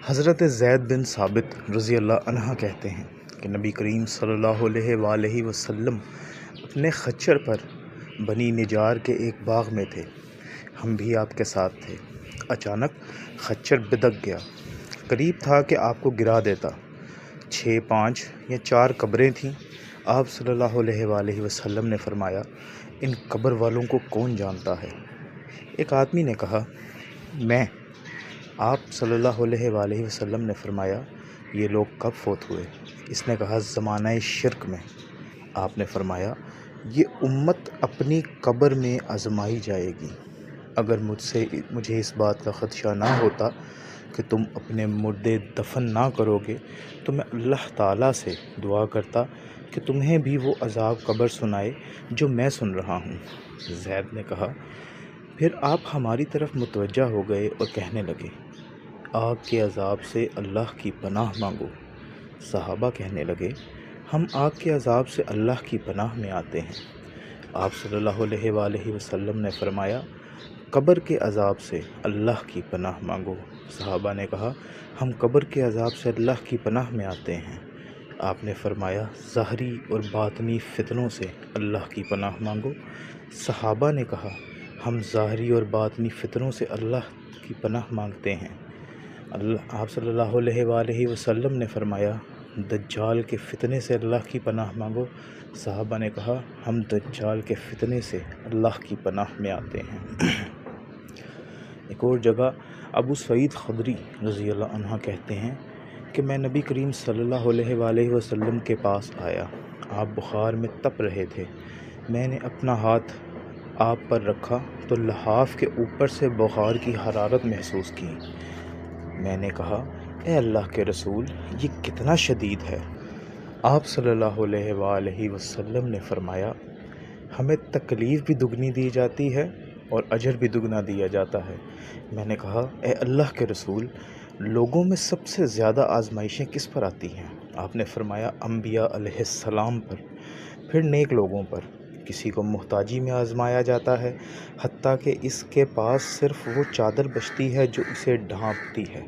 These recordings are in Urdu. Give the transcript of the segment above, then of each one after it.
حضرت زید بن ثابت رضی اللہ عنہ کہتے ہیں کہ نبی کریم صلی اللہ علیہ وآلہ وسلم اپنے خچر پر بنی نجار کے ایک باغ میں تھے۔ ہم بھی آپ کے ساتھ تھے۔ اچانک خچر بدک گیا، قریب تھا کہ آپ کو گرا دیتا۔ 6، 5 یا 4 قبریں تھیں۔ آپ صلی اللہ علیہ وآلہ وسلم نے فرمایا، ان قبر والوں کو کون جانتا ہے؟ ایک آدمی نے کہا، میں۔ آپ صلی اللہ علیہ وآلہ وسلم نے فرمایا، یہ لوگ کب فوت ہوئے؟ اس نے کہا، زمانہ شرک میں۔ آپ نے فرمایا، یہ امت اپنی قبر میں آزمائی جائے گی۔ اگر مجھے اس بات کا خدشہ نہ ہوتا کہ تم اپنے مردے دفن نہ کرو گے تو میں اللہ تعالیٰ سے دعا کرتا کہ تمہیں بھی وہ عذاب قبر سنائے جو میں سن رہا ہوں۔ زید نے کہا، پھر آپ ہماری طرف متوجہ ہو گئے اور کہنے لگے، آگ کے عذاب سے اللہ کی پناہ مانگو۔ صحابہ کہنے لگے، ہم آگ کے عذاب سے اللہ کی پناہ میں آتے ہیں۔ آپ صلی اللہ علیہ وآلہ وسلم نے فرمایا، قبر کے عذاب سے اللہ کی پناہ مانگو۔ صحابہ نے کہا، ہم قبر کے عذاب سے اللہ کی پناہ میں آتے ہیں۔ آپ نے فرمایا، ظاہری اور باطنی فتنوں سے اللہ کی پناہ مانگو۔ صحابہ نے کہا، ہم ظاہری اور باطنی فتنوں سے اللہ کی پناہ مانگتے ہیں۔ آپ صلی اللہ علیہ وآلہ وسلم نے فرمایا، دجال کے فتنے سے اللہ کی پناہ مانگو۔ صحابہ نے کہا، ہم دجال کے فتنے سے اللہ کی پناہ میں آتے ہیں۔ ایک اور جگہ ابو سعید خدری رضی اللہ عنہ کہتے ہیں کہ میں نبی کریم صلی اللہ علیہ وآلہ وسلم کے پاس آیا۔ آپ بخار میں تپ رہے تھے۔ میں نے اپنا ہاتھ آپ پر رکھا تو لحاف کے اوپر سے بخار کی حرارت محسوس کی۔ میں نے کہا، اے اللہ کے رسول، یہ کتنا شدید ہے؟ آپ صلی اللہ علیہ وآلہ وسلم نے فرمایا، ہمیں تکلیف بھی دگنی دی جاتی ہے اور اجر بھی دگنا دیا جاتا ہے۔ میں نے کہا، اے اللہ کے رسول، لوگوں میں سب سے زیادہ آزمائشیں کس پر آتی ہیں؟ آپ نے فرمایا، انبیاء علیہ السلام پر، پھر نیک لوگوں پر۔ کسی کو محتاجی میں آزمایا جاتا ہے، حتیٰ کہ اس کے پاس صرف وہ چادر بچتی ہے جو اسے ڈھانپتی ہے،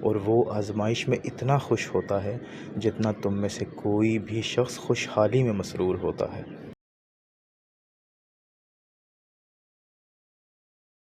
اور وہ آزمائش میں اتنا خوش ہوتا ہے جتنا تم میں سے کوئی بھی شخص خوشحالی میں مسرور ہوتا ہے۔